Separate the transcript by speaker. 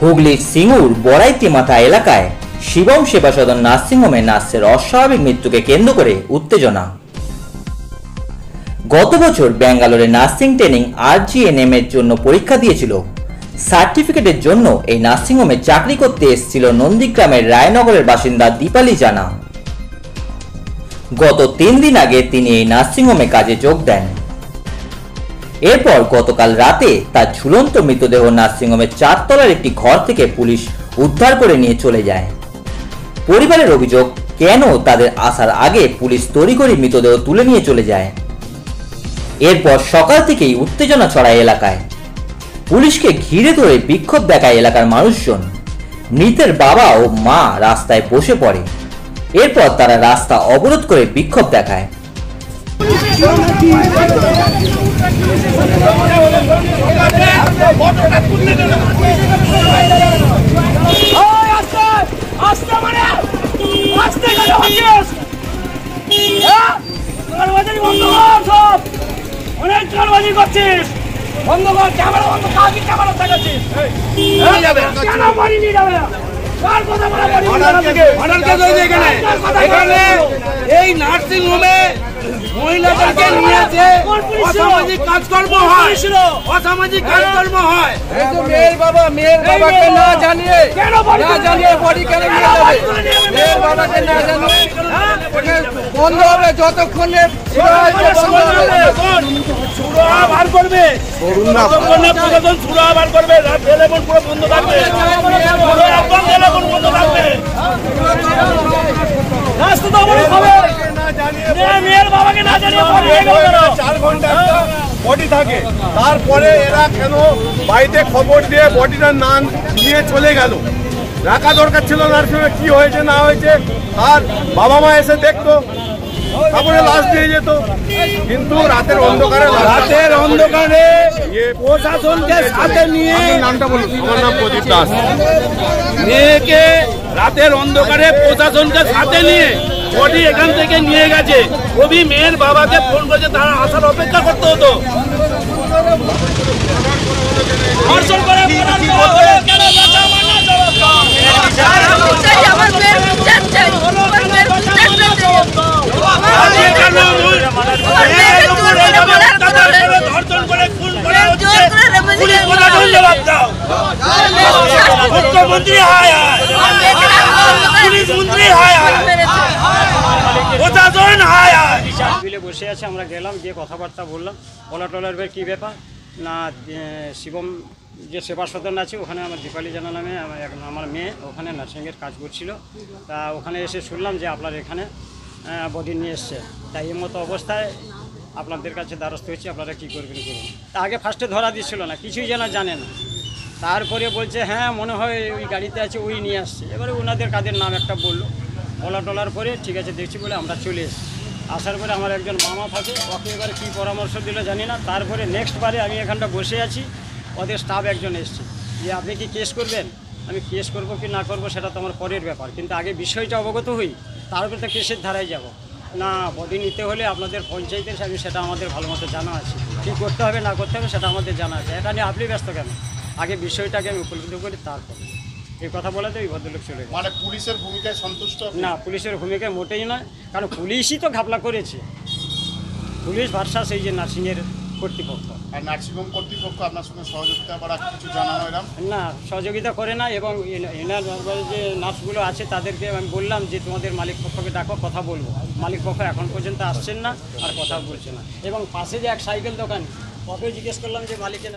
Speaker 1: হুগলির সিঙ্গুর বড়াইতিমাথা এলাকায় শিবম সেবা সদন নার্সিংহোমে নার্সের অস্বাভাবিক মৃত্যুকে কেন্দ্র করে উত্তেজনা। গত বছর ব্যাঙ্গালোরে নার্সিং ট্রেনিং RGNM এর জন্য পরীক্ষা দিয়েছিল। সার্টিফিকেটের জন্য এই নার্সিংহোমে চাকরি করতে এসেছিল নন্দীগ্রামের রায়নগরের বাসিন্দা দীপালি জানা। গত 3 দিন আগে তিনি এই নার্সিংহোমে কাজে যোগ দেন। এরপর গতকাল রাতে তার ঝুলন্ত মৃতদেহ নার্সিংহোমের 4 তলার একটি ঘর থেকে পুলিশ উদ্ধার করে নিয়ে চলে যায়। পরিবারের অভিযোগ, কেন তাদের আসার আগে পুলিশ তড়িঘড়ি মৃতদেহ তুলে নিয়ে চলে যায়। এরপর সকাল থেকেই উত্তেজনা ছড়ায় এলাকায়। পুলিশকে ঘিরে ধরে বিক্ষোভ দেখায় এলাকার মানুষজন। মৃতের বাবা ও মা রাস্তায় বসে পড়ে। এরপর তারা রাস্তা অবরোধ করে বিক্ষোভ দেখায়।
Speaker 2: এই নার্সিং হোমে মহিলাদেরকে নিয়েছে অসামাজিক কাজকর্ম হয়, অসামাজিক কাজকর্ম হয়। মেয়ের বাবাকে না জানিয়ে বডি কেন নিয়ে যাবে? মেয়ের বাবাকে না জানিয়ে বন্ধ হবে, যতক্ষণে বার করবে প্রশাসন সুরা বার করবে, টেলিফোন পুরো বন্ধ থাকবে, একদম বন্ধ থাকবে। বডি থাকে, তারপরে এরা কেন বাড়িতে খবর দিয়ে বডিটা না নিয়ে চলে গেল? রাখা দরকার ছিল নার্সিংহোমে, কি হয়েছে না হয়েছে আর বাবা মা এসে দেখতো, তারপরে লাশ দিয়ে যেত। কিন্তু রাতের অন্ধকারে প্রশাসনকে সাথে নিয়ে, নামটা বলুন। আমার নাম প্রদীপ দাস। মেয়েকে রাতের অন্ধকারে প্রশাসনকে সাথে নিয়ে বডি এখান থেকে নিয়ে গেছে। কবি মেয়ের বাবাকে ফোন করেছে, তারা আসার অপেক্ষা করতে হতো। মুখ্যমন্ত্রী হায় হায়, পুলিশ মন্ত্রী হায় হায়, প্রশাসন হায় হায়।
Speaker 3: বসে আছে, আমরা গেলাম, গিয়ে কথাবার্তা বললাম, বলাটলার কি ব্যাপার না, শিবম যে সেবা সদন আছে ওখানে আমার দীপালি জানা নামে আমার মেয়ে ওখানে নার্সিংয়ের কাজ করছিল। তা ওখানে এসে শুনলাম যে আপনার এখানে বডি নিয়ে এসছে। তাই এই মতো অবস্থায় আপনাদের কাছে দ্বারস্থ হয়েছি, আপনারা কী করবেন করুন। তা আগে ফার্স্টে ধরা দিচ্ছিল না, কিছুই যেন জানে না। তারপরে বলছে হ্যাঁ মনে হয় ওই গাড়িতে আছে, ওই নিয়ে আসছে। এবারে ওনাদের কাদের নাম একটা বললো, বলা টলার পরে ঠিক আছে দেখছি বলে আমরা চলে এসেছি। আসার পরে আমার একজন মামা থাকে, ওকে এবারে কী পরামর্শ দিল জানি না। তারপরে নেক্সট বারে আমি এখানটা বসে আছি, ওদের স্টাফ একজন এসছে যে আপনি কি কেস করবেন? আমি কেস করব কি না করব সেটা তো আমার পরের ব্যাপার, কিন্তু আগে বিষয়টা অবগত হই, তারপরে তো কেসের ধারায় যাব না। বডি নিতে হলে আপনাদের পঞ্চায়েতের আমি সেটা আমাদের ভালো মতো জানা আছে, কী করতে হবে না করতে হবে সেটা আমাদের জানা আছে। এটা নিয়ে আপনি ব্যস্ত কেন? আগে বিষয়টাকে আমি উপলব্ধি করি, তারপর এই কথা বলাতে ওই ভদ্রলোক চলে গেল।
Speaker 2: মানে পুলিশের ভূমিকায় সন্তুষ্ট
Speaker 3: না, পুলিশের ভূমিকায় মোটেই নয়, কারণ পুলিশই তো ঘাপলা করেছে। পুলিশ ভার্সাস এই যে নার্সিংয়ের কর্তৃপক্ষ
Speaker 2: আর নার্সিংহোম কর্তৃপক্ষ আপনার সঙ্গে সহযোগিতা বা কিছু জানানো এরকম
Speaker 3: না, সহযোগিতা করে না। এবং এনার যে নার্সগুলো আছে তাদেরকে আমি বললাম যে তোমাদের মালিক পক্ষকে ডাকো, কথা বলবো। মালিক পক্ষ এখন পর্যন্ত আসছেন না আর কথা বলছে না। এবং পাশে যে এক সাইকেল দোকান, ওকে জিজ্ঞেস করলাম যে মালিকের